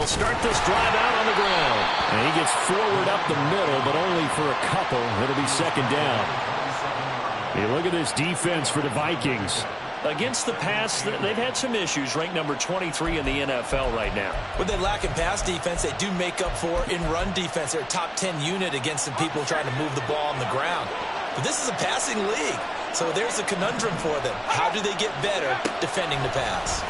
They'll start this drive out on the ground. And he gets forward up the middle, but only for a couple. It'll be second down. Hey, look at this defense for the Vikings. Against the pass, they've had some issues. Ranked number 23 in the NFL right now. When they lack in pass defense, they do make up for in run defense. They're a top 10 unit against some people trying to move the ball on the ground. But this is a passing league, so there's a conundrum for them. How do they get better defending the pass?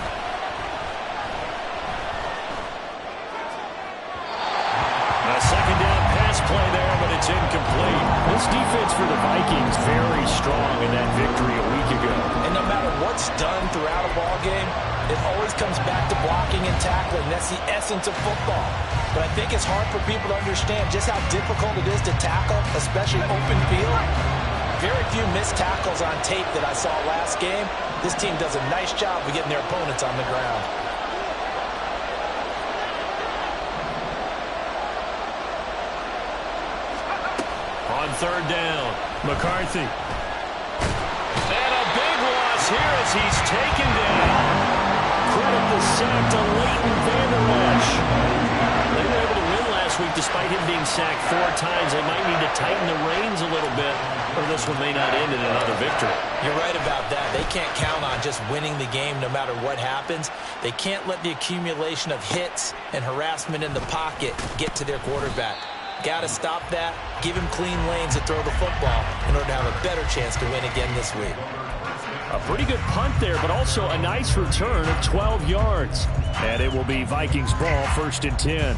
A second down pass play there, but it's incomplete. This defense for the Vikings very strong in that victory a week ago. And no matter what's done throughout a ball game, it always comes back to blocking and tackling. That's the essence of football. But I think it's hard for people to understand just how difficult it is to tackle, especially open field. Very few missed tackles on tape that I saw last game. This team does a nice job of getting their opponents on the ground. On third down, McCarthy. And a big loss here as he's taken down. Credit the sack to Leighton Vander Esch. They were able to win last week despite him being sacked 4 times. They might need to tighten the reins a little bit, or this one may not end in another victory. You're right about that. They can't count on just winning the game no matter what happens. They can't let the accumulation of hits and harassment in the pocket get to their quarterback. Got to stop that, give him clean lanes to throw the football in order to have a better chance to win again this week. A pretty good punt there, but also a nice return of 12 yards. And it will be Vikings ball, 1st and 10.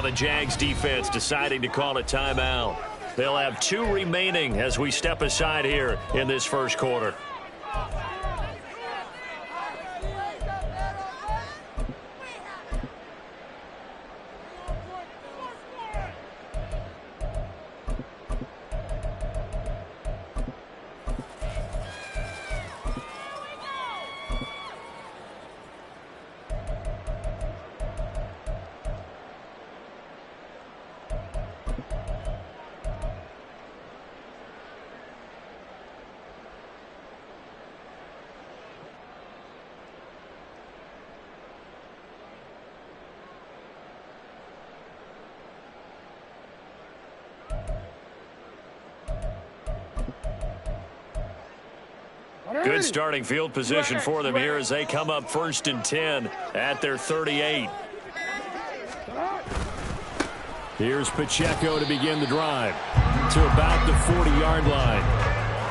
The Jags defense deciding to call a timeout. They'll have 2 remaining as we step aside here in this first quarter. Good starting field position for them here as they come up 1st and 10 at their 38. Here's Pacheco to begin the drive to about the 40-yard line.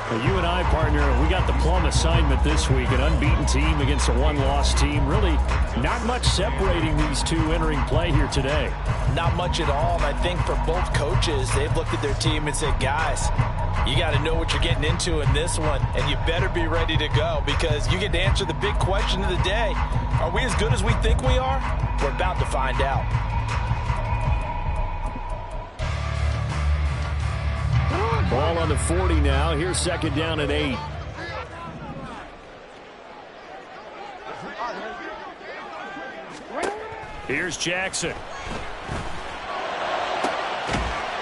Now, you and I, partner, we got the plum assignment this week, an unbeaten team against a one-loss team. Really not much separating these two entering play here today. Not much at all, and I think for both coaches, they've looked at their team and said, guys, you got to know what you're getting into in this one, and you better be ready to go because you get to answer the big question of the day. Are we as good as we think we are? We're about to find out. Ball on the 40 now. Here's 2nd down and 8. Here's Jackson.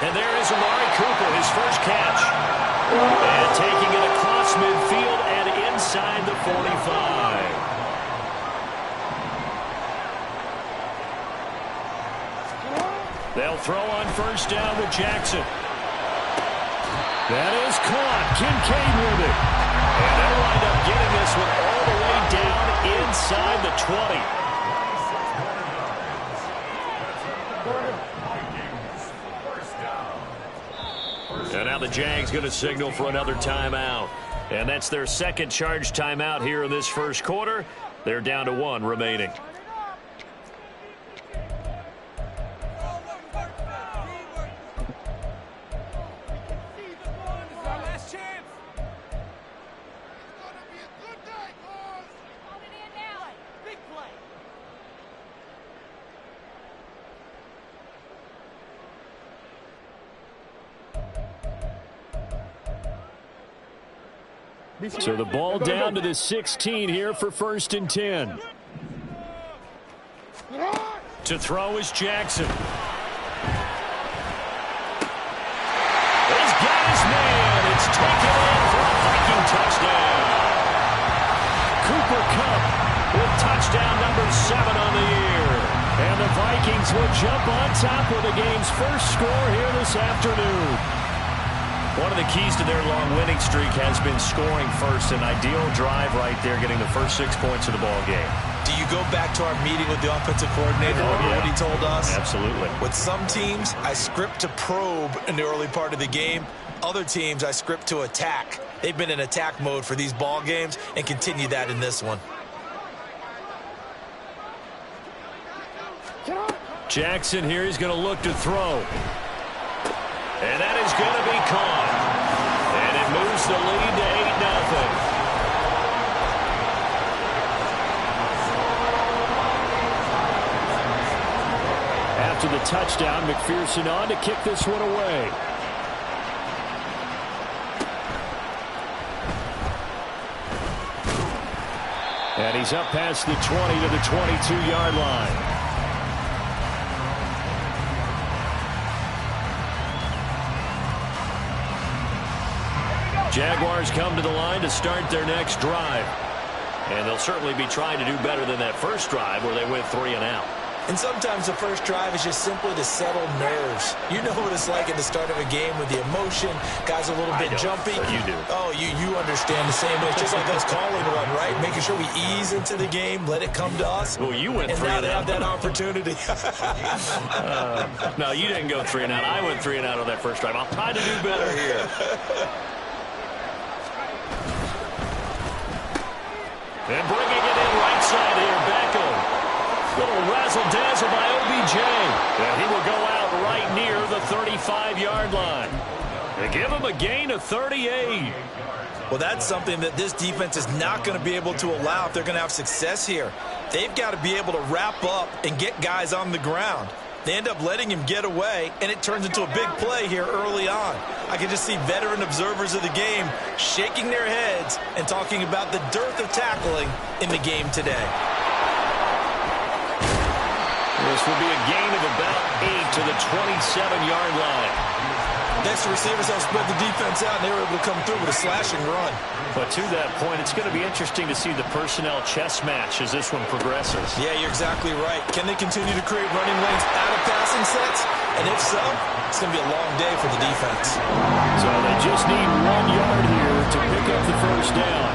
And there is Amari Cooper, his first catch. And taking it across midfield and inside the 45. They'll throw on 1st down with Jackson. That is caught. Kincaid with it. And they'll wind up getting this one all the way down inside the 20. And now the Jags going to signal for another timeout. And that's their 2nd charge timeout here in this first quarter. They're down to 1 remaining. So the ball down to the 16 here for 1st and 10. To throw is Jackson. He's got his man. It's taken in for a Viking touchdown. Cooper Kupp with touchdown number 7 on the year. And the Vikings will jump on top with the game's first score here this afternoon. One of the keys to their long winning streak has been scoring first. An ideal drive right there, getting the first 6 points of the ball game. Do you go back to our meeting with the offensive coordinator? Yeah. What he told us? Absolutely. With some teams, I script to probe in the early part of the game. Other teams, I script to attack. They've been in attack mode for these ball games and continue that in this one. Jackson here is going to look to throw. And that is going to be caught. And it moves the lead to 8-0. After the touchdown, McPherson on to kick this one away. And he's up past the 20 to the 22-yard line. Jaguars come to the line to start their next drive. And they'll certainly be trying to do better than that first drive where they went 3 and out. And sometimes the first drive is just simply to settle nerves. You know what it's like at the start of a game with the emotion. Guys are a little bit jumpy. But you do. Oh, you understand the same way. It's just like us calling one, right? Making sure we ease into the game, let it come to us. Well, you went 3 and out. and And now out. they have that opportunity. No, you didn't go 3 and out. I went 3 and out on that first drive. I'll try to do better here. And bringing it in right side here, Beckham. Little razzle-dazzle by OBJ. And he will go out right near the 35-yard line. They give him a gain of 38. Well, that's something that this defense is not going to be able to allow if they're going to have success here. They've got to be able to wrap up and get guys on the ground. They end up letting him get away, and it turns into a big play here early on. I can just see veteran observers of the game shaking their heads and talking about the dearth of tackling in the game today. This will be a gain of about 8 to the 27-yard line. Next, the receivers have spread the defense out, and they were able to come through with a slashing run. But to that point, it's going to be interesting to see the personnel chess match as this one progresses. Yeah, you're exactly right. Can they continue to create running lanes out of passing sets? And if so, it's going to be a long day for the defense. So they just need 1 yard here to pick up the first down.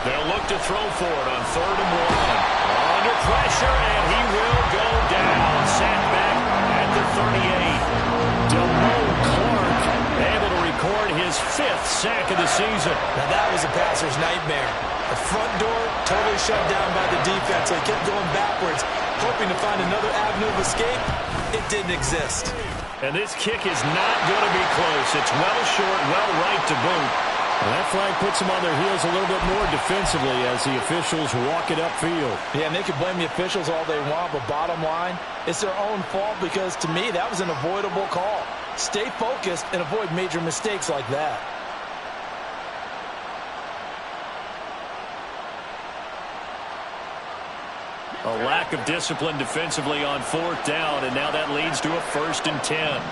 They'll look to throw for it on 3rd and 1. Under pressure, and he will go down. Sat back at the 38. DeMone Clark able to record his 5th sack of the season. Now that was a passer's nightmare. The front door totally shut down by the defense. They kept going backwards, hoping to find another avenue of escape. It didn't exist. And this kick is not going to be close. It's well short, well right to boot. And that flag puts them on their heels a little bit more defensively as the officials walk it upfield. Yeah, and they can blame the officials all they want, but bottom line, it's their own fault because, to me, that was an avoidable call. Stay focused and avoid major mistakes like that. A lack of discipline defensively on 4th down, and now that leads to a 1st and 10.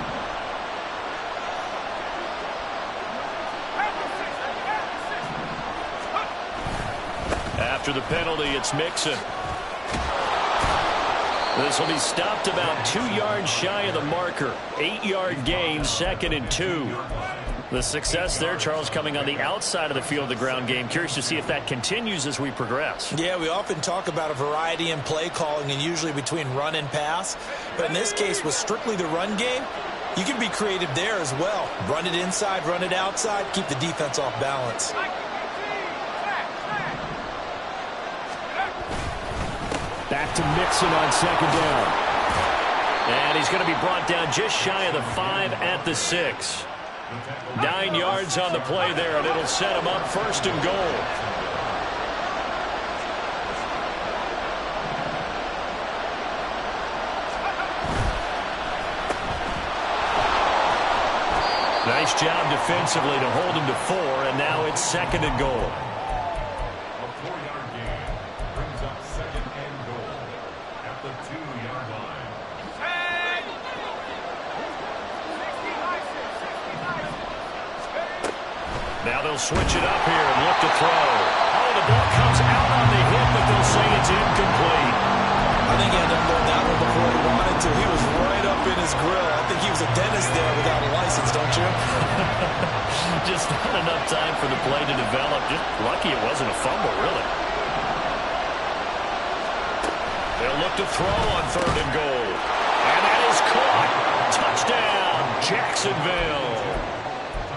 After the penalty, it's Mixon. This will be stopped about 2 yards shy of the marker. 8-yard gain, 2nd and 2. The success there, Charles, coming on the outside of the field, the ground game. Curious to see if that continues as we progress. Yeah, we often talk about a variety in play calling and usually between run and pass. But in this case, with strictly the run game, you can be creative there as well. Run it inside, run it outside, keep the defense off balance. Back to Mixon on 2nd down. And he's going to be brought down just shy of the 5 at the 6. 9 yards on the play there, and it'll set him up 1st and goal. Nice job defensively to hold him to 4, and now it's 2nd and goal. A 4-yard gain brings up 2nd and goal at the 2-yard line. Now they'll switch it up here and look to throw. Oh, the ball comes out on the hit, but they'll say it's incomplete. I think he had to unload that one before he wanted to. He was right up in his grill. I think he was a dentist there without a license, don't you? Just not enough time for the play to develop. Just lucky it wasn't a fumble, really. They'll look to throw on 3rd and goal. And that is caught. Touchdown, Jacksonville.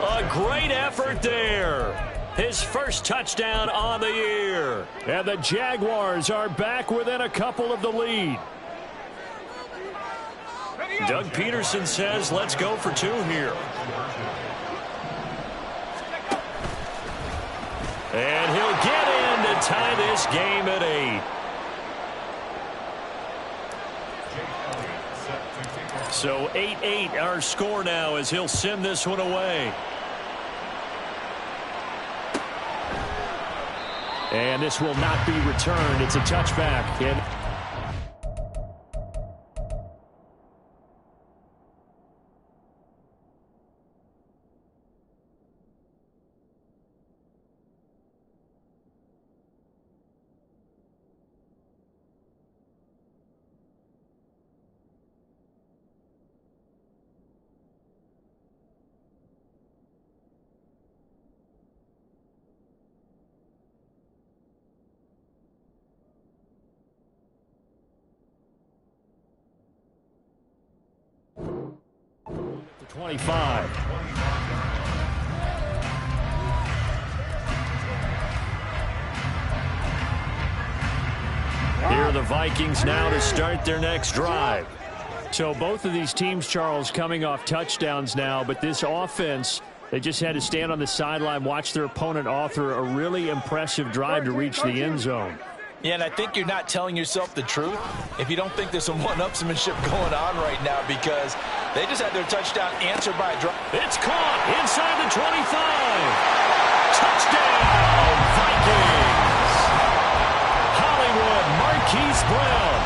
A great effort there. His first touchdown on the year. And the Jaguars are back within a couple of the lead. Doug Peterson says, let's go for 2 here. And he'll get in to tie this game at 8. So 8-8 our score now as he'll send this one away. And this will not be returned. It's a touchback. And to 25. Here are the Vikings now to start their next drive. So both of these teams, Charles, coming off touchdowns now, but this offense, they just had to stand on the sideline, watch their opponent author a really impressive drive to reach the end zone. Yeah, and I think you're not telling yourself the truth if you don't think there's some one-upsmanship going on right now, because they just had their touchdown answered by a drop. It's caught inside the 25. Touchdown, Vikings. Hollywood Marquise Brown,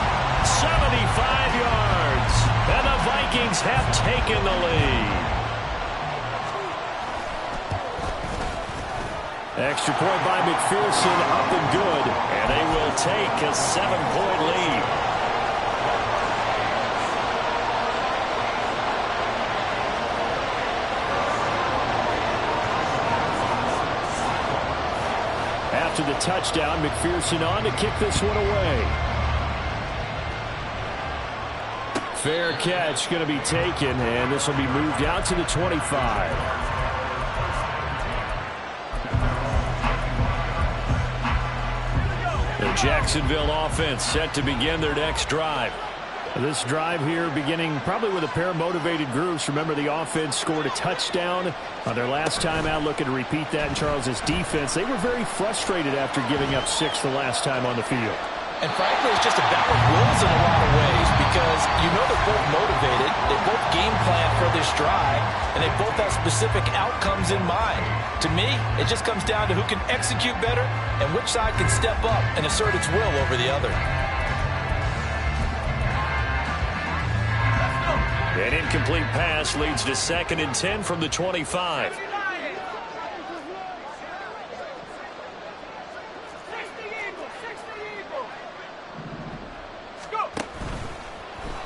75 yards. And the Vikings have taken the lead. Extra point by McPherson, up and good. And they will take a 7-point lead. After the touchdown, McPherson on to kick this one away. Fair catch going to be taken, and this will be moved out to the 25. The Jacksonville offense set to begin their next drive. This drive here beginning probably with a pair of motivated groups. Remember, the offense scored a touchdown on their last time out, looking to repeat that in Charles's defense. They were very frustrated after giving up 6 the last time on the field. And frankly, it's just a battle of wills in a lot of ways, because you know they're both motivated, they both game plan for this drive, and they both have specific outcomes in mind. To me, it just comes down to who can execute better and which side can step up and assert its will over the other. An incomplete pass leads to 2nd and 10 from the 25.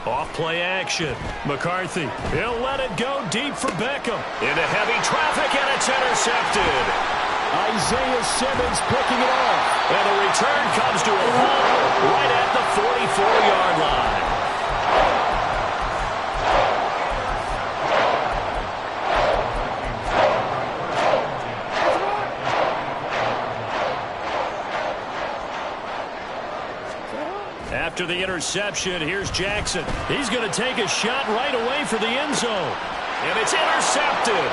Off play action. McCarthy, he'll let it go deep for Beckham. Into heavy traffic, and it's intercepted. Isaiah Simmons picking it off. And the return comes to a halt right at the 44-yard line. After the interception, here's Jackson. He's going to take a shot right away for the end zone. And it's intercepted.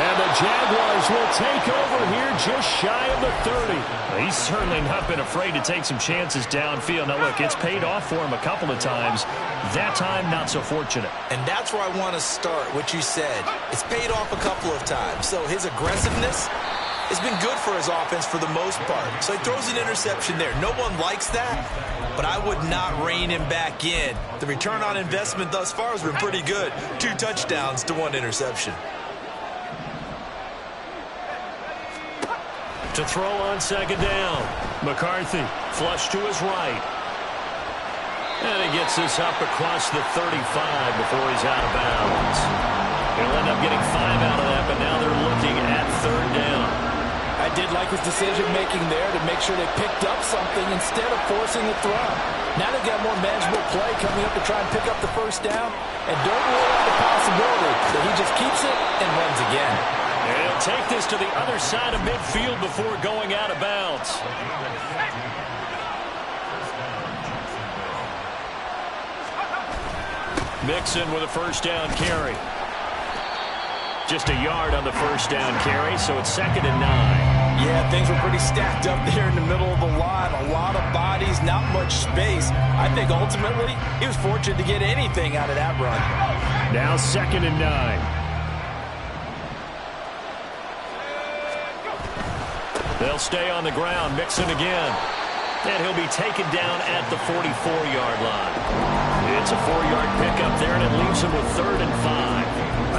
And the Jaguars will take over here just shy of the 30. He's certainly not been afraid to take some chances downfield. Now, look, it's paid off for him a couple of times. That time, not so fortunate. And that's where I want to start, what you said. It's paid off a couple of times. So his aggressiveness has been good for his offense for the most part. So he throws an interception there. No one likes that, but I would not rein him back in. The return on investment thus far has been pretty good. 2 touchdowns to 1 interception. To throw on second down. McCarthy flush to his right. And he gets this up across the 35 before he's out of bounds. He'll end up getting 5 out of that, but now they're looking at 3rd down. I did like his decision-making there to make sure they picked up something instead of forcing the throw. Now they've got more manageable play coming up to try and pick up the 1st down. And don't rule out the possibility that he just keeps it and runs again. And he'll take this to the other side of midfield before going out of bounds. Mixon with a 1st down carry. Just a yard on the 1st down carry, so it's 2nd and 9. Yeah, things were pretty stacked up there in the middle of the line. A lot of bodies, not much space. I think ultimately he was fortunate to get anything out of that run. Now 2nd and 9. They'll stay on the ground. Mixon again. And he'll be taken down at the 44-yard line. It's a 4-yard pickup there, and it leaves him with 3rd and 5.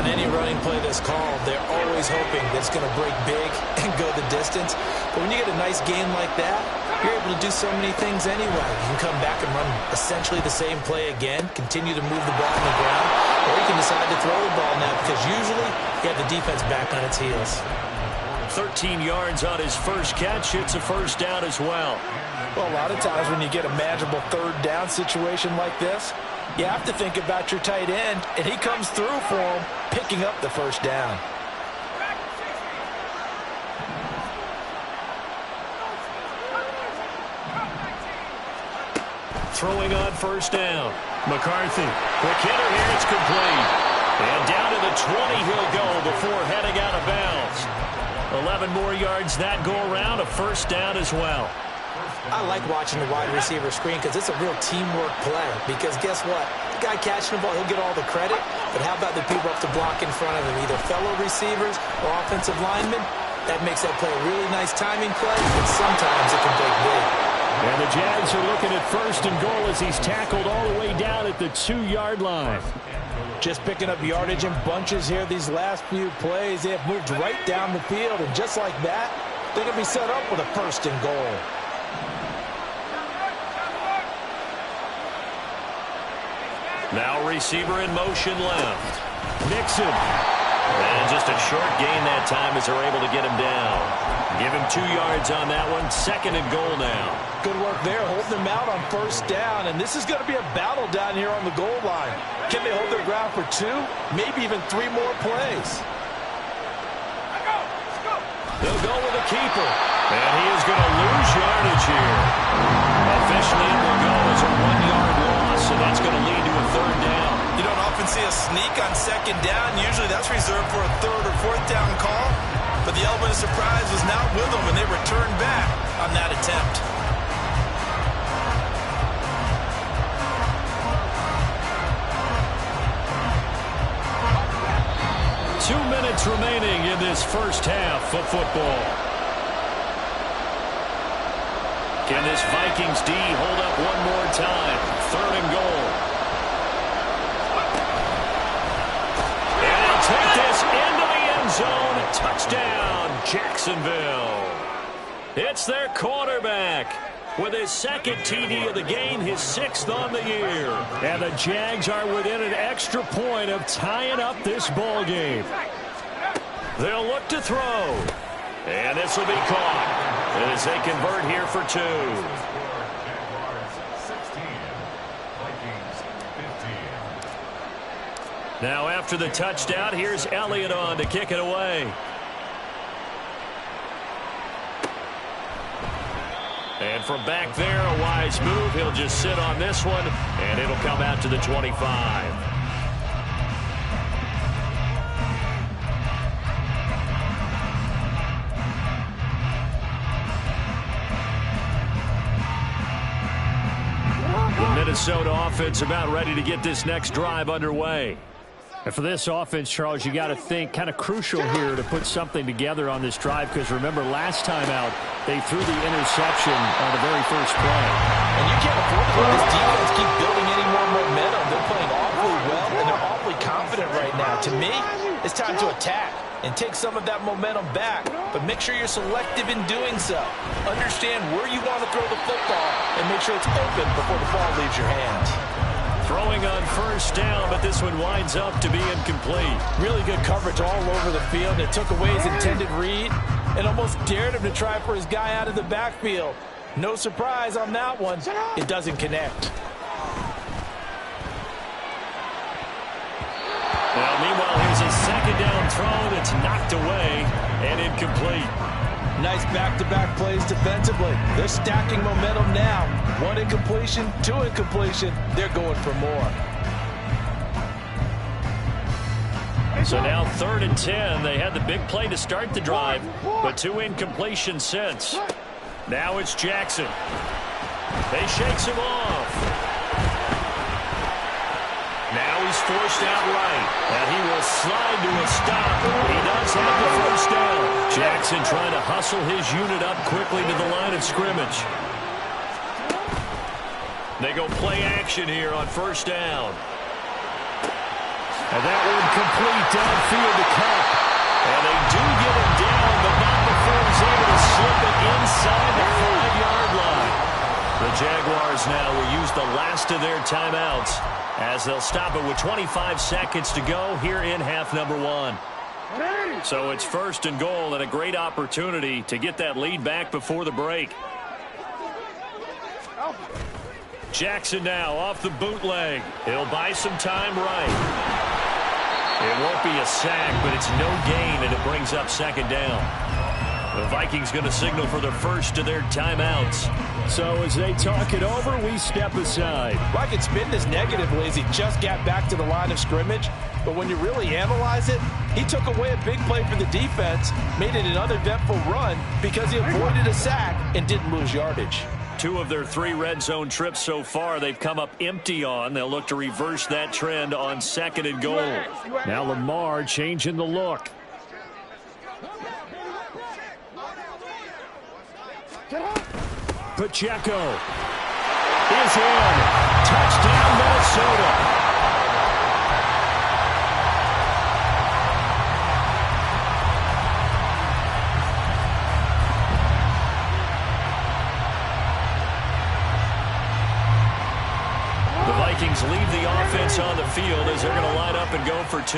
On any running play that's called, they're always hoping that it's going to break big and go the distance. But when you get a nice gain like that, you're able to do so many things anyway. You can come back and run essentially the same play again, continue to move the ball on the ground, or you can decide to throw the ball now because usually you have the defense back on its heels. 13 yards on his first catch. It's a 1st down as well. Well, a lot of times when you get a manageable 3rd down situation like this, you have to think about your tight end, and he comes through for him, picking up the 1st down. Throwing on 1st down. McCarthy. Quick hitter here. It's complete. And down to the 20 he'll go before heading out of bounds. 11 more yards that go around. A 1st down as well. I like watching the wide receiver screen because it's a real teamwork play. Because guess what? The guy catching the ball, he'll get all the credit. But how about the people up to block in front of him, either fellow receivers or offensive linemen? That makes that play a really nice timing play, but sometimes it can break big. And the Jags are looking at 1st and goal as he's tackled all the way down at the 2-yard line. Just picking up yardage in bunches here these last few plays. They have moved right down the field, and just like that, they're going to be set up with a 1st and goal. Now receiver in motion left. Mixon. And just a short gain that time as they're able to get him down. Give him 2 yards on that one. 2nd and goal now. Good work there, holding them out on 1st down. And this is going to be a battle down here on the goal line. Can they hold their ground for 2, maybe even 3 more plays? They'll go with a keeper. And he is going to lose yardage here. Officially, it will go as a 1-yard loss, so that's going to lead to a 3rd down. You don't often see a sneak on 2nd down. Usually that's reserved for a 3rd or 4th down call. But the element of surprise was not with them, and they returned back on that attempt. Two minutes remaining in this first half of football. Can this Vikings D hold up one more time? 3rd and goal. And they'll take this into the end zone. Touchdown, Jacksonville. It's their quarterback with his 2nd TD of the game, his 6th on the year. And the Jags are within an extra point of tying up this ball game. They'll look to throw. And this will be caught as they convert here for 2. Now after the touchdown, here's Elliott on to kick it away. And from back there, a wise move. He'll just sit on this one, and it'll come out to the 25. 2 Minnesota offense about ready to get this next drive underway. And for this offense, Charles, you got to think kind of crucial here to put something together on this drive, because remember last time out they threw the interception on the very first play. And you can't afford to let this defense keep building any more momentum. They're playing awfully well, and they're awfully confident right now. To me, it's time to attack and take some of that momentum back, but make sure you're selective in doing so. Understand where you want to throw the football and make sure it's open before the ball leaves your hands. Throwing on first down, but this one winds up to be incomplete. Really good coverage all over the field. It took away his intended read and almost dared him to try for his guy out of the backfield. No surprise on that one. It doesn't connect. Well, meanwhile, here's a second down throw that's knocked away and incomplete. Nice back-to-back plays defensively. They're stacking momentum now. One incompletion, two incompletion. They're going for more. So now 3rd and 10. They had the big play to start the drive, but 2 incompletions since. Now it's Jackson. They shakes him off. Now he's forced out right, and he will slide to a stop. He does have the first down. Jackson trying to hustle his unit up quickly to the line of scrimmage. They go play action here on first down. And that one complete downfield to Cup. And they do get him down, but not before he's able to slip it inside the 5-yard line. The Jaguars now will use the last of their timeouts as they'll stop it with 25 seconds to go here in half number 1. So it's 1st and goal, and a great opportunity to get that lead back before the break. Jackson now off the bootleg. He'll buy some time right. It won't be a sack, but it's no gain, and it brings up 2nd down. The Vikings going to signal for the first of their timeouts. So as they talk it over, we step aside. Well, I could spin this negatively as he just got back to the line of scrimmage, but when you really analyze it, he took away a big play for the defense, made it an uneventful run because he avoided a sack and didn't lose yardage. 2 of their 3 red zone trips so far they've come up empty on. They'll look to reverse that trend on 2nd and goal. Now Lamar changing the look. Pacheco is in. Touchdown, Minnesota. The Vikings leave the offense on the field as they're going to line up and go for 2.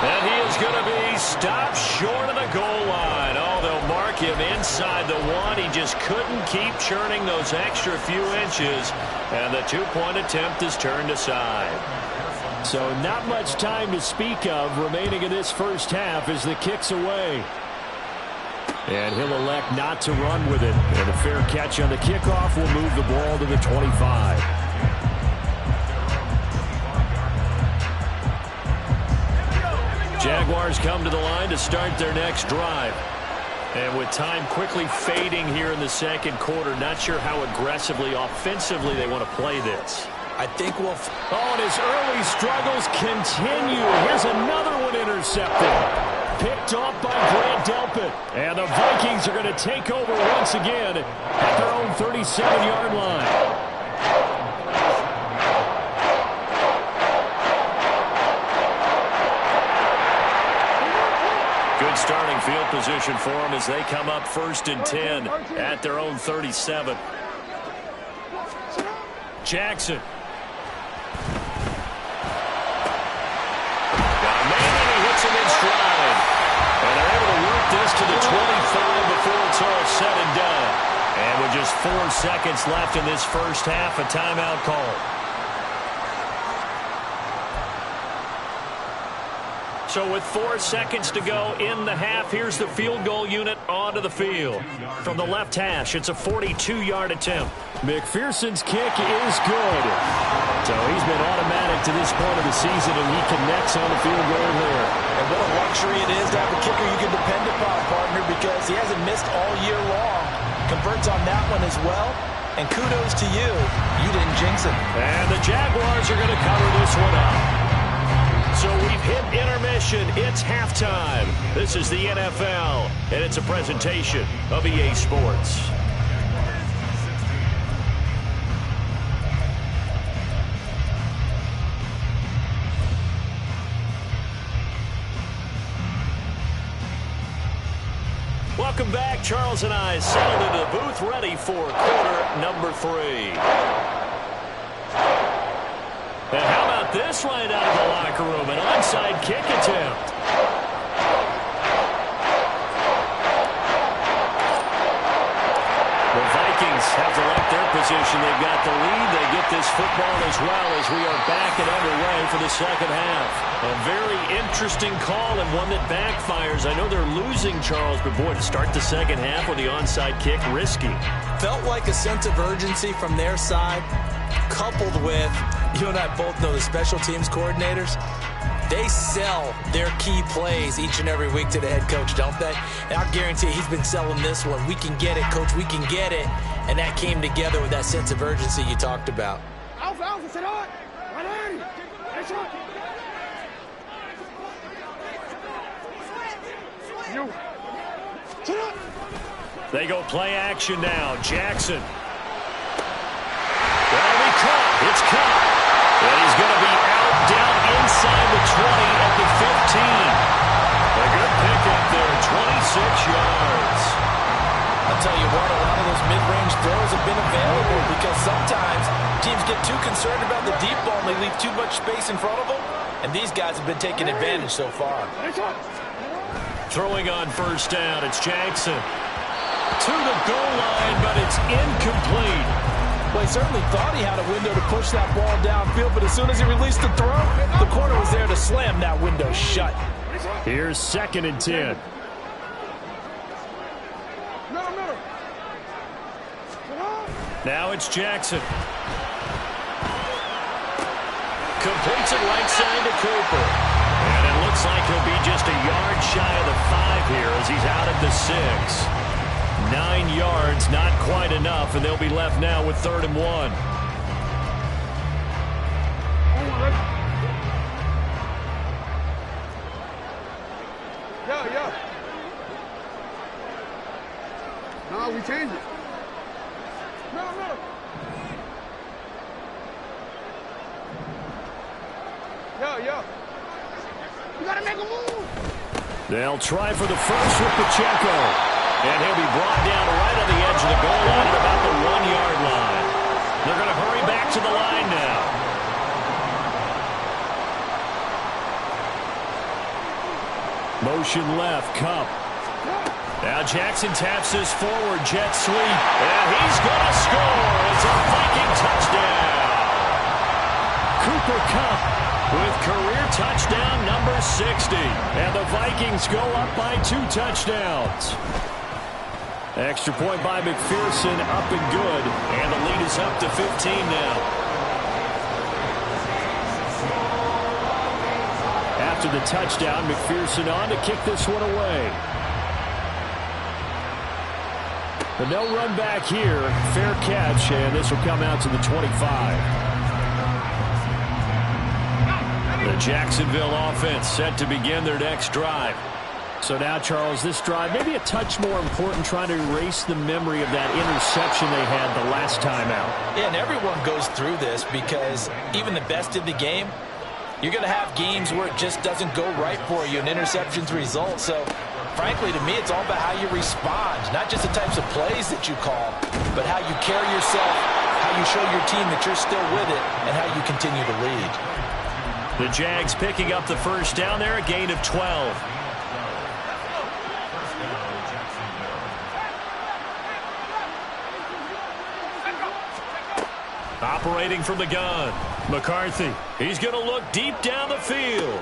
And he is going to be stopped short of the goal line. Oh, they'll mark him inside the 1. He just couldn't keep churning those extra few inches, and the 2-point attempt is turned aside. So not much time to speak of remaining in this first half as the kick's away. And he'll elect not to run with it. And a fair catch on the kickoff will move the ball to the 25. Jaguars come to the line to start their next drive. And with time quickly fading here in the 2nd quarter, not sure how aggressively, offensively they want to play this. I think we'll... Oh, and his early struggles continue. Here's another one intercepted. Picked off by Grant Delpit. And the Vikings are going to take over once again at their own 37-yard line. Good starting field position for them as they come up 1st and 10 at their own 37. Jackson. Stride. And they're able to work this to the 25 before it's all said and done. And with just 4 seconds left in this first half, a timeout call. So with 4 seconds to go in the half, here's the field goal unit onto the field. From the left hash, it's a 42-yard attempt. McPherson's kick is good. So he's been automatic to this point of the season, and he connects on the field goal there. And what a luxury it is to have a kicker you can depend upon, partner, because he hasn't missed all year long. Converts on that one as well. And kudos to you. You didn't jinx it. And the Jaguars are going to cover this one up. So we've hit intermission. It's halftime. This is the NFL, and it's a presentation of EA Sports. Welcome back. Charles and I settled into the booth, ready for quarter number 3. And how about this right out of the locker room? An onside kick attempt. The Vikings have to like their position. They've got the lead. They get this football as well as we are back and underway for the second half. A very interesting call and one that backfires. I know they're losing, Charles, but boy, to start the second half with the onside kick, risky. Felt like a sense of urgency from their side, coupled with, you and I both know the special teams coordinators, they sell their key plays each and every week to the head coach, don't they? And I guarantee he's been selling this one. We can get it, coach, we can get it. And that came together with that sense of urgency you talked about. They go play action now. Jackson. That'll be caught. It's caught. And he's going to be out down inside the 20 at the 15. A good pickup there, 26 yards. I'll tell you what, a lot of those mid-range throws have been available because sometimes teams get too concerned about the deep ball and they leave too much space in front of them. And these guys have been taking advantage so far. Throwing on first down, it's Jackson. To the goal line, but it's incomplete. Well, he certainly thought he had a window to push that ball downfield, but as soon as he released the throw, the corner was there to slam that window shut. Here's 2nd and 10. Now it's Jackson. Completes it right side to Cooper. And it looks like he'll be just a yard shy of the 5 here as he's out at the 6. 9 yards, not quite enough, and they'll be left now with 3rd and 1. No, we changed it. No. Yo. You gotta make a move. They'll try for the first with Pacheco. And he'll be brought down right on the edge of the goal line at about the 1-yard line. They're going to hurry back to the line now. Motion left, Cup. Now Jackson taps this forward, jet sweep. And he's going to score. It's a Viking touchdown. Cooper Cup with career touchdown number 60. And the Vikings go up by 2 touchdowns. Extra point by McPherson, up and good. And the lead is up to 15 now. After the touchdown, McPherson on to kick this one away. But no run back here. Fair catch, and this will come out to the 25. The Jacksonville offense set to begin their next drive. So now, Charles, this drive maybe a touch more important, trying to erase the memory of that interception they had the last time out. Yeah, and everyone goes through this because even the best of the game, you're going to have games where it just doesn't go right for you and interceptions result. So, frankly, to me, it's all about how you respond, not just the types of plays that you call, but how you carry yourself, how you show your team that you're still with it, and how you continue to lead. The Jags picking up the first down there, a gain of 12. Operating from the gun, McCarthy. He's going to look deep down the field.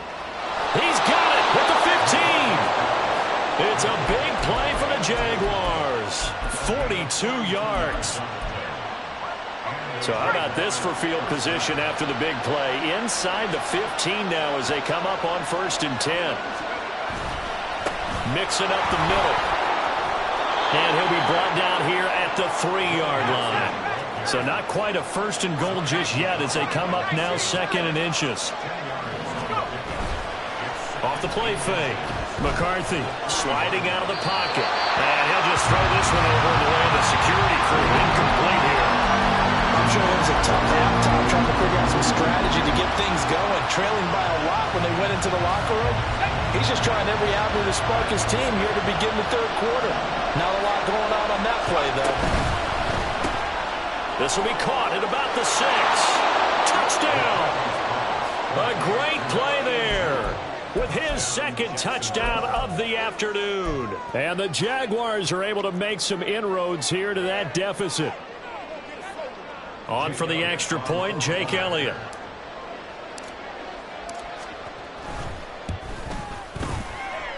He's got it at the 15. It's a big play for the Jaguars. 42 yards. So how about this for field position after the big play? Inside the 15 now as they come up on 1st and 10. Mixing up the middle. And he'll be brought down here at the 3-yard line. So not quite a 1st and goal just yet as they come up now 2nd and inches. Off the play fake. McCarthy sliding out of the pocket. And he'll just throw this one over the way of the security crew. Incomplete here. I'm sure it was a tough halftime trying to figure out some strategy to get things going. Trailing by a lot when they went into the locker room. He's just trying every avenue to spark his team here to begin the 3rd quarter. Not a lot going on that play, though. This will be caught at about the 6. Touchdown! A great play there with his 2nd touchdown of the afternoon. And the Jaguars are able to make some inroads here to that deficit. On for the extra point, Jake Elliott.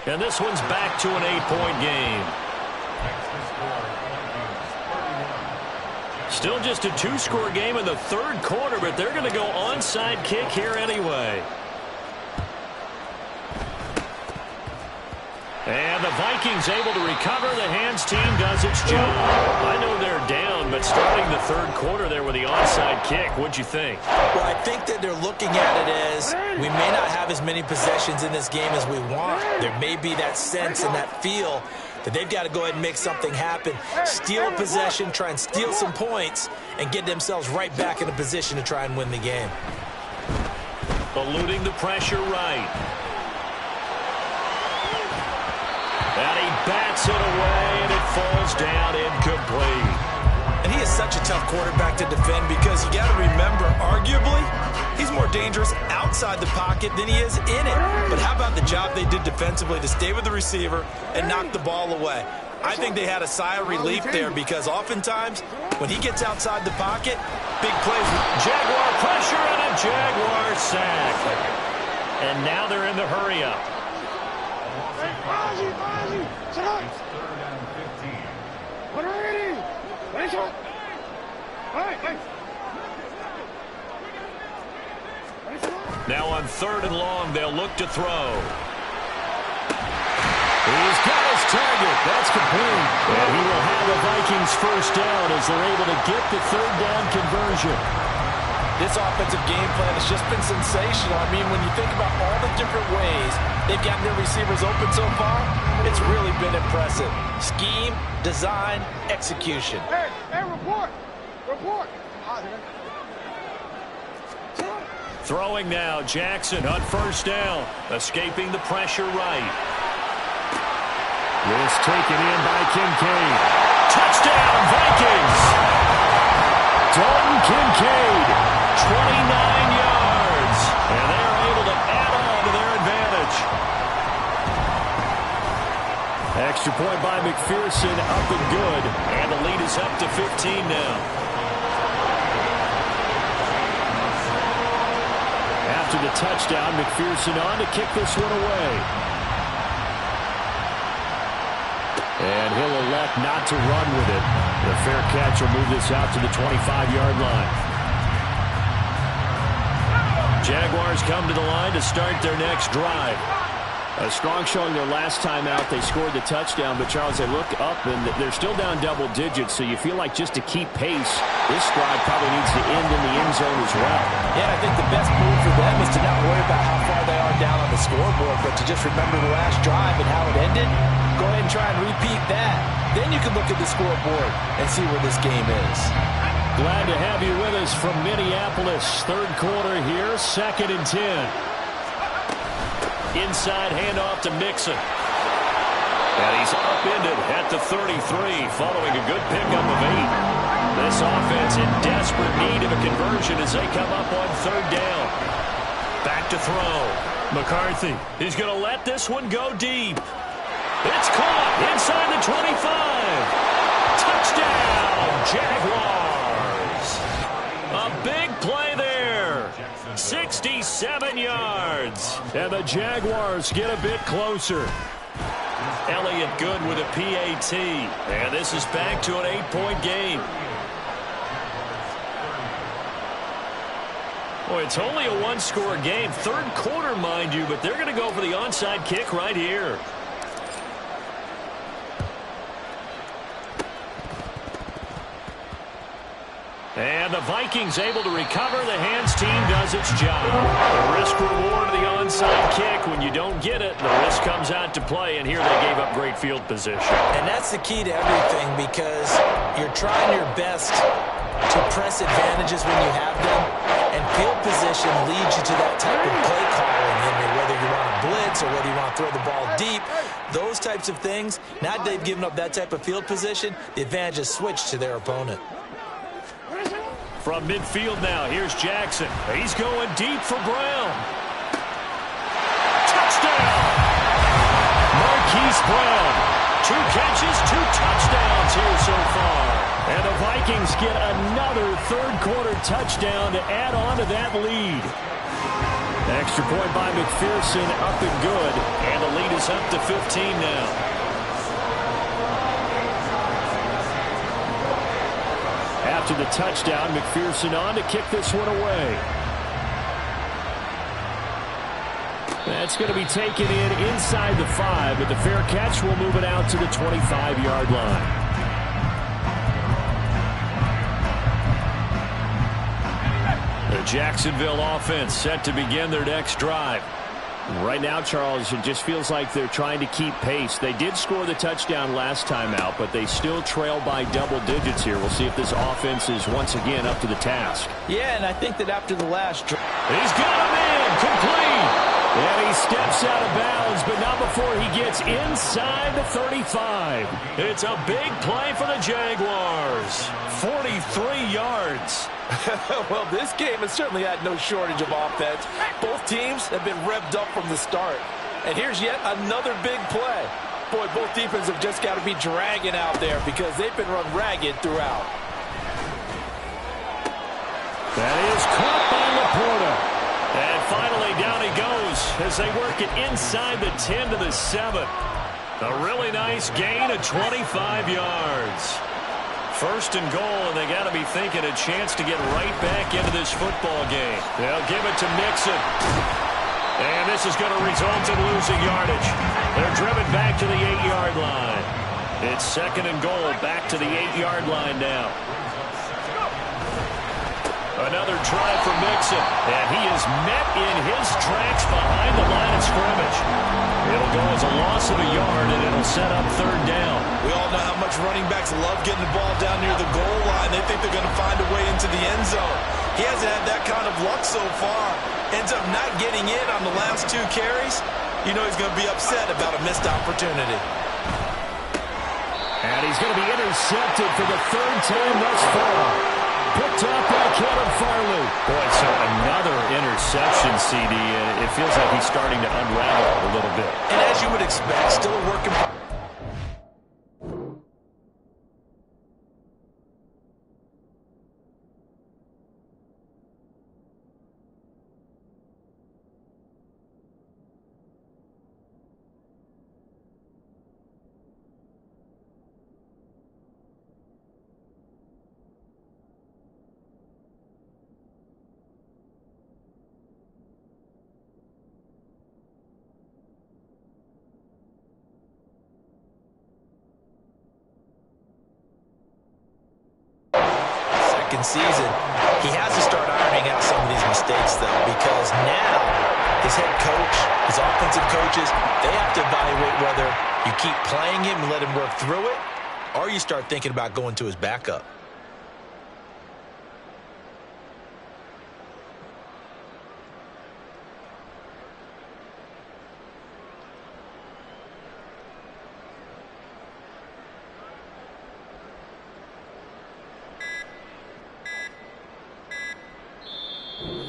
And this one's back to an 8-point game. Still just a 2-score game in the 3rd quarter, but they're going to go onside kick here anyway. And the Vikings able to recover. The hands team does its job. I know they're down, but starting the 3rd quarter there with the onside kick, what'd you think? Well, I think that they're looking at it as we may not have as many possessions in this game as we want. There may be that sense and that feel that they've got to go ahead and make something happen. Steal a possession, try and steal some points, and get themselves right back in a position to try and win the game. Eluding the pressure right. And he bats it away, and it falls down incomplete. And he is such a tough quarterback to defend because you got to remember, arguably, he's more dangerous outside the pocket than he is in it. But how about the job they did defensively to stay with the receiver and knock the ball away? I think they had a sigh of relief there because oftentimes when he gets outside the pocket, big plays. Jaguar pressure and a Jaguar sack. And now they're in the hurry-up. Now on 3rd and long, they'll look to throw. He's got his target. That's complete. And he will have the Vikings 1st down as they're able to get the 3rd down conversion. This offensive game plan has just been sensational. I mean, when you think about all the different ways they've gotten their receivers open so far, it's really been impressive. Scheme, design, execution. Hey, report. Throwing now, Jackson on 1st down, escaping the pressure right. This taken in by Kincaid. Touchdown, Vikings! Dalton Kincaid, 29 yards. And they're able to add on to their advantage. Extra point by McPherson, up and good. And the lead is up to 15 now. After the touchdown, McPherson on to kick this one away. And he'll elect not to run with it. The fair catch will move this out to the 25-yard line. Jaguars come to the line to start their next drive. A strong showing their last time out. They scored the touchdown, but Charles, they look up and they're still down double digits, so you feel like just to keep pace, this drive probably needs to end in the end zone as well. Yeah, I think the best move for them is to not worry about how far they are down on the scoreboard, but to just remember the last drive and how it ended. Go ahead and try and repeat that. Then you can look at the scoreboard and see where this game is. Glad to have you with us from Minneapolis. 3rd quarter here, 2nd and 10. Inside handoff to Mixon. And he's upended at the 33 following a good pickup of 8. This offense in desperate need of a conversion as they come up on 3rd down. Back to throw. McCarthy. He's going to let this one go deep. It's caught inside the 25. Touchdown, Jaguars. A big play there. 66 7 yards. And the Jaguars get a bit closer. Elliott good with a PAT. And this is back to an 8-point game. Well, it's only a one-score game. Third quarter, mind you, but they're going to go for the onside kick right here. And the Vikings able to recover. The hands team does its job. The risk-reward of the onside kick. When you don't get it, the risk comes out to play, and here they gave up great field position. And that's the key to everything, because you're trying your best to press advantages when you have them, and field position leads you to that type of play calling. Whether you want to blitz or whether you want to throw the ball deep, those types of things, now that they've given up that type of field position, the advantage is switched to their opponent. From midfield now, here's Jackson. He's going deep for Brown. Touchdown! Marquise Brown. 2 catches, 2 touchdowns here so far. And the Vikings get another third-quarter touchdown to add on to that lead. Extra point by McPherson, up and good. And the lead is up to 15 now. After the touchdown, McPherson on to kick this one away. That's going to be taken in inside the 5, but the fair catch will move it out to the 25-yard line. The Jacksonville offense set to begin their next drive. Right now, Charles, it just feels like they're trying to keep pace. They did score the touchdown last time out, but they still trail by double digits here. We'll see if this offense is once again up to the task. Yeah, and I think that after the last drive, he's got him in, complete. And he steps out of bounds, but not before he gets inside the 35. It's a big play for the Jaguars. 43 yards. Well, this game has certainly had no shortage of offense. Both teams have been revved up from the start. And here's yet another big play. Boy, both defenses have just got to be dragging out there because they've been run ragged throughout. That is caught by Laporta. And finally down he goes as they work it inside the 10 to the 7. A really nice gain of 25 yards. First and goal, and they got to be thinking a chance to get right back into this football game. They'll give it to Mixon. And this is going to result in losing yardage. They're driven back to the 8-yard line. It's second and goal, back to the 8-yard line now. Another try for Mixon, and he is met in his tracks behind the line of scrimmage. It'll go as a loss of a yard, and it'll set up third down. We all know how much running backs love getting the ball down near the goal line. They think they're going to find a way into the end zone. He hasn't had that kind of luck so far. Ends up not getting in on the last 2 carries. You know he's going to be upset about a missed opportunity. And he's going to be intercepted for the 3rd time thus far. Picked up by Kevin Farley. Boy, so another interception, CD, and it feels like he's starting to unravel a little bit. And as you would expect, still a work in progress. Season. He has to start ironing out some of these mistakes, though, because now his head coach, his offensive coaches, they have to evaluate whether you keep playing him and let him work through it, or you start thinking about going to his backup.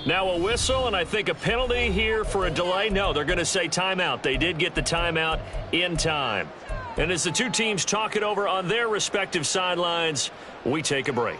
Now a whistle, and I think a penalty here for a delay. No, they're going to say timeout. They did get the timeout in time. And as the two teams talk it over on their respective sidelines, we take a break.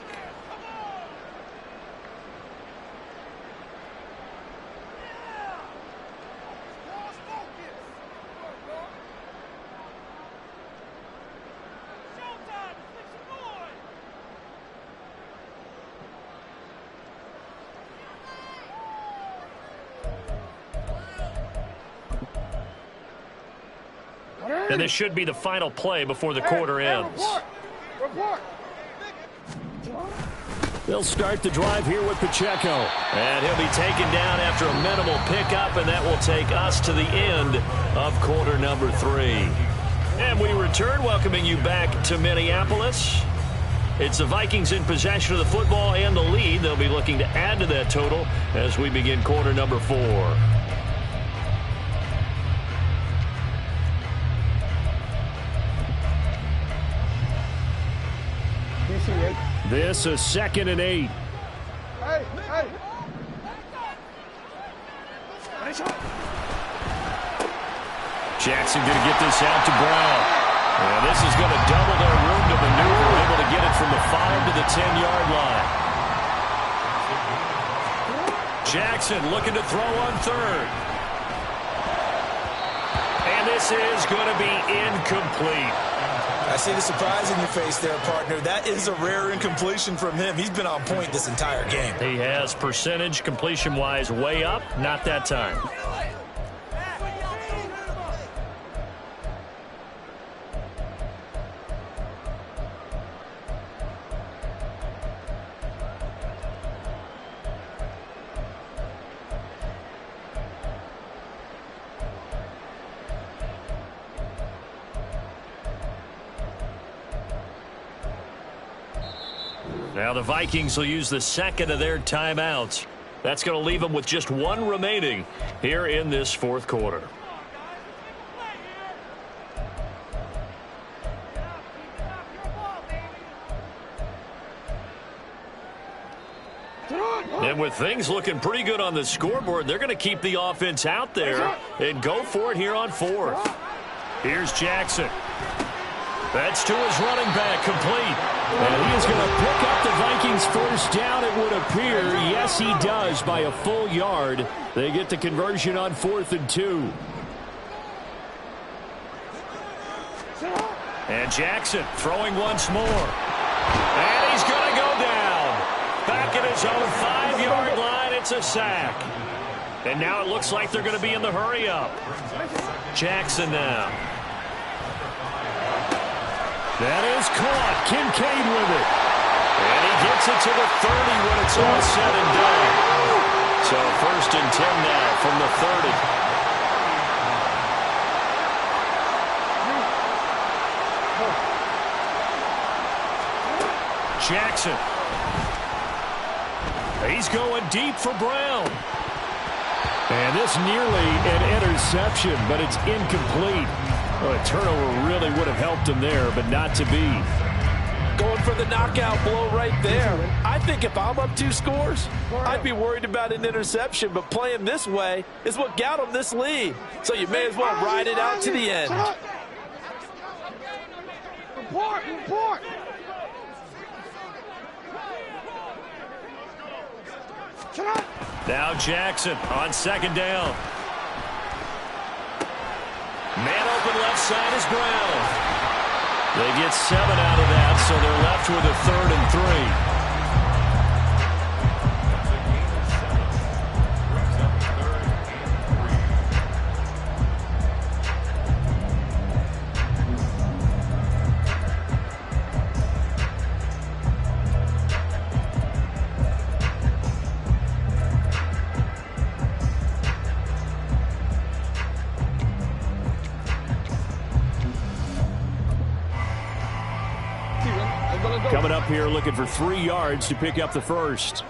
And this should be the final play before the quarter ends. They'll start the drive here with Pacheco. And he'll be taken down after a minimal pickup, and that will take us to the end of quarter number 3. And we return, welcoming you back to Minneapolis. It's the Vikings in possession of the football and the lead. They'll be looking to add to that total as we begin quarter number 4. This is 2nd and 8. Jackson going to get this out to Brown. And this is going to double their room to maneuver, able to get it from the 5 to the 10-yard line. Jackson looking to throw on 3rd. And this is going to be incomplete. I see the surprise in your face there, partner. That is a rare incompletion from him. He's been on point this entire game. He has percentage completion-wise way up, not that time. Now the Vikings will use the 2nd of their timeouts. That's going to leave them with just 1 remaining here in this 4th quarter. And with things looking pretty good on the scoreboard, they're going to keep the offense out there and go for it here on 4th. Here's Jackson. That's to his running back, complete. And he is going to pick up the Vikings first down, it would appear. Yes, he does, by a full yard. They get the conversion on 4th and 2. And Jackson throwing once more. And he's going to go down. Back at his own 5-yard line, it's a sack. And now it looks like they're going to be in the hurry-up. Jackson now. That is caught. Kincaid with it. And he gets it to the 30 when it's all said and done. So 1st and 10 now from the 30. Jackson. He's going deep for Brown. And this nearly an interception, but it's incomplete. Well, a turnover really would have helped him there, but not to be. Going for the knockout blow right there. I think if I'm up 2 scores, I'd be worried about an interception, but playing this way is what got him this lead. So you may as well ride it out to the end. Report. Now Jackson on 2nd down. Man open left side is Brown. They get 7 out of that, so they're left with a 3rd and 3. Coming up here looking for 3 yards to pick up the first.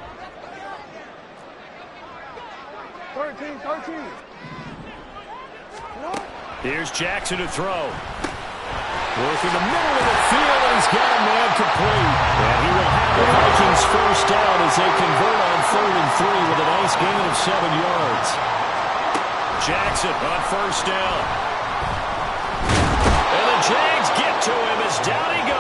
13. Here's Jackson to throw. Working the middle of the field, and he's got a man complete. And he will have the Vikings first down as they convert on 3rd and 3 with a nice gain of 7 yards. Jackson on 1st down. And the Jags get to him as down he goes.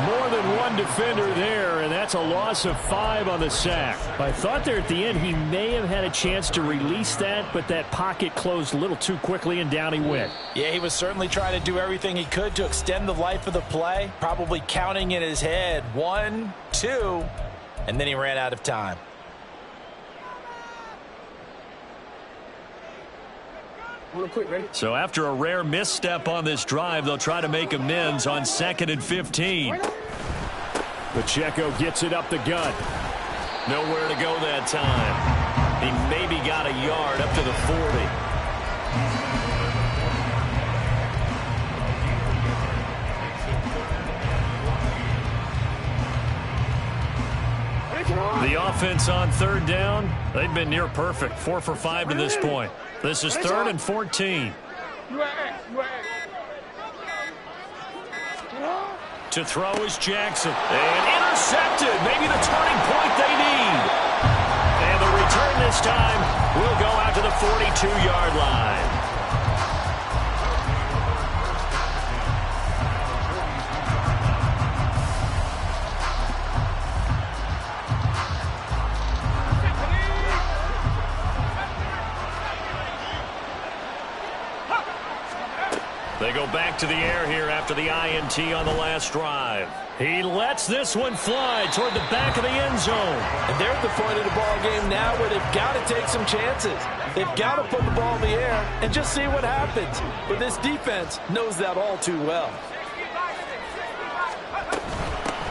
More than one defender there, and that's a loss of 5 on the sack. I thought there at the end he may have had a chance to release that, but that pocket closed a little too quickly, and down he went. Yeah, he was certainly trying to do everything he could to extend the life of the play, probably counting in his head 1, 2, and then he ran out of time. Real quick, ready? So after a rare misstep on this drive, they'll try to make amends on 2nd and 15. Pacheco gets it up the gut. Nowhere to go that time. He maybe got a yard up to the 40. The offense on 3rd down, they've been near perfect. 4 for 5 to this point. This is 3rd and 14. To throw is Jackson. And intercepted. Maybe the turning point they need. And the return this time will go out to the 42-yard line. They go back to the air here after the INT on the last drive. He lets this one fly toward the back of the end zone. And they're at the point of the ball game now where they've got to take some chances. They've got to put the ball in the air and just see what happens. But this defense knows that all too well.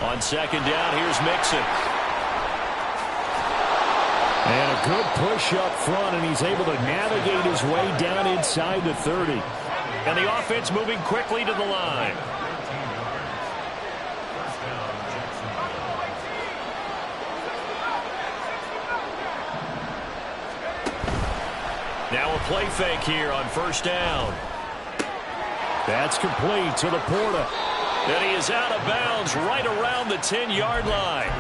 On 2nd down, here's Mixon. And a good push up front, and he's able to navigate his way down inside the 30. And the offense moving quickly to the line. Now a play fake here on 1st down. That's complete to Laporta. And he is out of bounds right around the 10-yard line.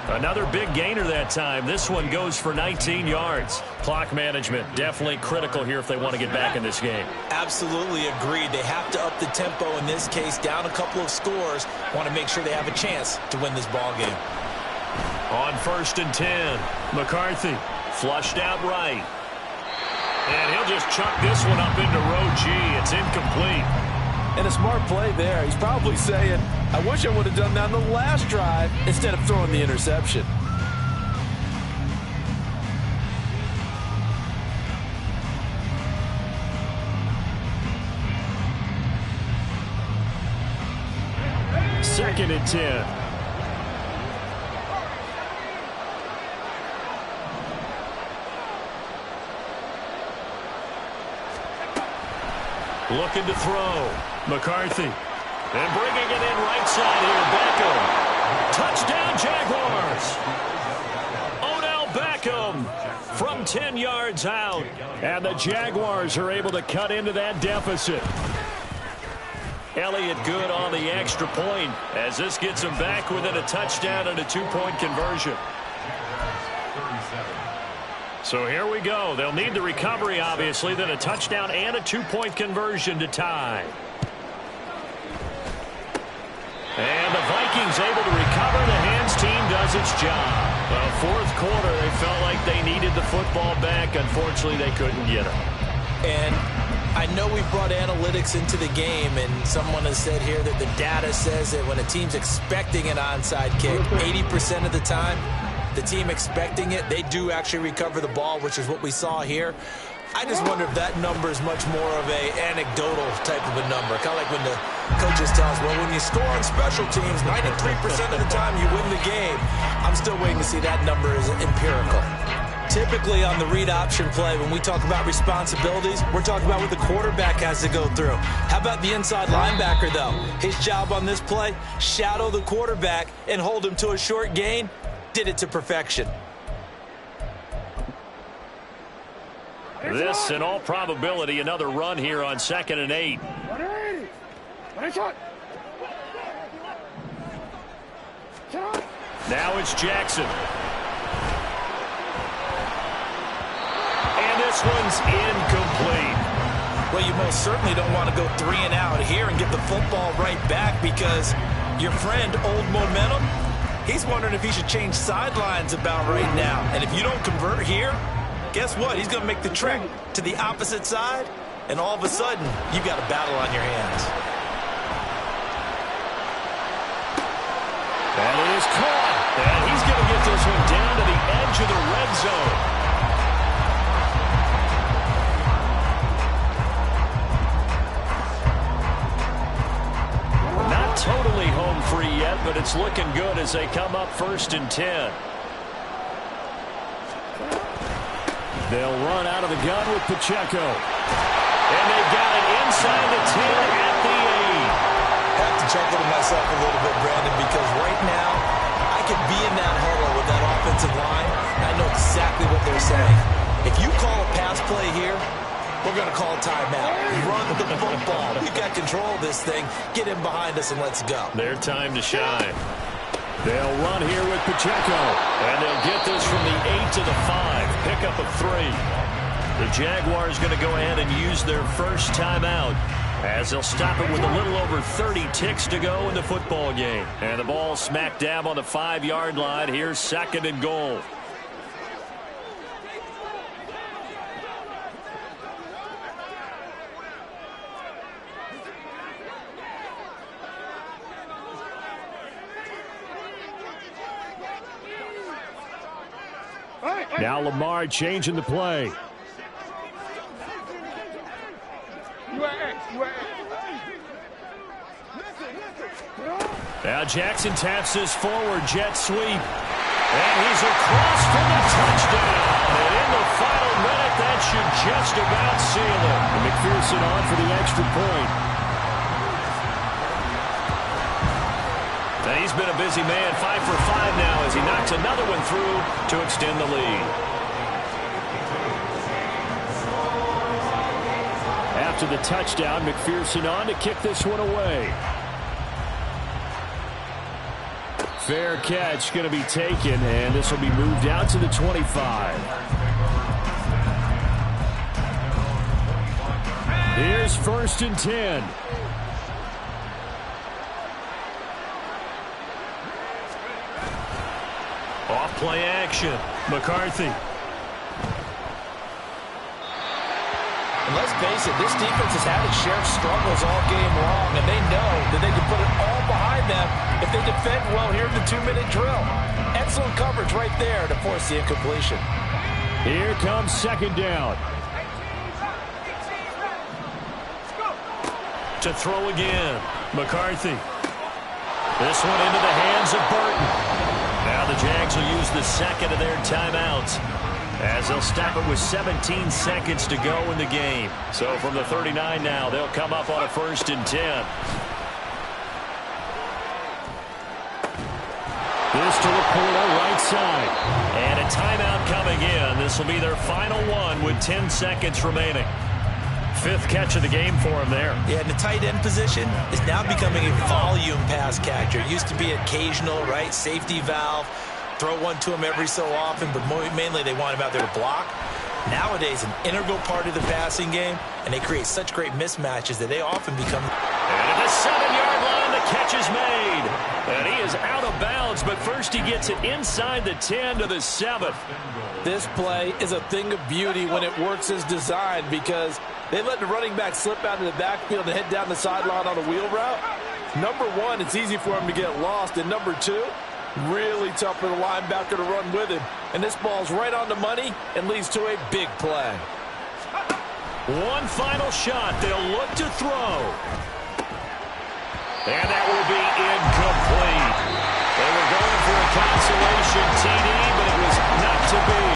Another big gainer that time. This one goes for 19 yards. Clock management definitely critical here if they want to get back in this game. Absolutely agreed. They have to up the tempo in this case, down a couple of scores. Want to make sure they have a chance to win this ball game. On 1st and 10, McCarthy flushed out right. And he'll just chuck this one up into row G. It's incomplete. And a smart play there. He's probably saying, I wish I would have done that on the last drive instead of throwing the interception. Second and 10. Looking to throw. McCarthy. And bringing it in right side here, Beckham. Touchdown, Jaguars. Odell Beckham from 10 yards out. And the Jaguars are able to cut into that deficit. Elliott good on the extra point as this gets him back within a touchdown and a 2-point conversion. So here we go. They'll need the recovery, obviously, then a touchdown and a 2-point conversion to tie. And the Vikings able to recover. The hands team does its job. The 4th quarter, they felt like they needed the football back. Unfortunately, they couldn't get it. And I know we brought analytics into the game, and someone has said here that the data says that when a team's expecting an onside kick, 80% of the time, the team expecting it, they do actually recover the ball, which is what we saw here. I just wonder if that number is much more of a anecdotal type of a number. Kind of like when the coaches tell us, well, when you score on special teams, 93% of the time you win the game. I'm still waiting to see that number is empirical. Typically on the read option play, when we talk about responsibilities, we're talking about what the quarterback has to go through. How about the inside linebacker, though? His job on this play, shadow the quarterback and hold him to a short gain. Did it to perfection. This, in all probability, another run here on 2nd and 8. Now it's Jackson. And this one's incomplete. Well, you most certainly don't want to go 3 and out here and get the football right back because your friend, Old Momentum, he's wondering if he should change sidelines about right now. And if you don't convert here, guess what? He's going to make the trek to the opposite side, and all of a sudden, you've got a battle on your hands. And it is caught. And he's going to get this one down to the edge of the red zone. totally home free yet, but it's looking good as they come up 1st and 10. They'll run out of the gun with Pacheco. And they've got it inside the 10 at the 8. I have to chuckle to myself a little bit, Brandon, because right now I could be in that huddle with that offensive line, and I know exactly what they're saying. If you call a pass play here, we're going to call a timeout. Run the football. We've got control of this thing. Get him behind us and let's go. Their time to shine. They'll run here with Pacheco. And they'll get this from the 8 to the 5. Pickup of 3. The Jaguars going to go ahead and use their first timeout as they'll stop it with a little over 30 ticks to go in the football game. And the ball smack dab on the 5-yard line. Here's 2nd and goal. Now Lamar changing the play. Now Jackson taps this forward jet sweep. And he's across for the touchdown. And in the final minute, that should just about seal it. And McPherson on for the extra point. And he's been a busy man, 5 for 5 now as he knocks another one through to extend the lead. After the touchdown, McPherson on to kick this one away. Fair catch going to be taken, and this will be moved out to the 25. Here's 1st and 10. Off play action. McCarthy. And let's face it, this defense has had its share of struggles all game long, and they know that they can put it all behind them if they defend well here in the 2-minute drill. Excellent coverage right there to force the incompletion. Here comes 2nd down. To throw again. McCarthy. This one into the hands of Burton. Now the Jags will use the 2nd of their timeouts as they'll stop it with 17 seconds to go in the game. So from the 39 now, they'll come up on a 1st and 10. This to Laporta, right side. And a timeout coming in. This will be their final one with 10 seconds remaining. 5th catch of the game for him there. Yeah, and the tight end position is now becoming a volume pass catcher. It used to be occasional, right? Safety valve. Throw one to him every so often, but mainly they want him out there to block. Nowadays, an integral part of the passing game, and they create such great mismatches that they often become... And at the 7-yard line, the catch is made. And he is out of bounds, but first he gets it inside the 10 to the 7. This play is a thing of beauty when it works as designed because they let the running back slip out of the backfield and head down the sideline on a wheel route. Number one, it's easy for him to get lost. And number two, really tough for the linebacker to run with him. And this ball's right on the money and leads to a big play. One final shot. They'll look to throw. And that will be incomplete. They were going for a consolation TD, but it was not to be.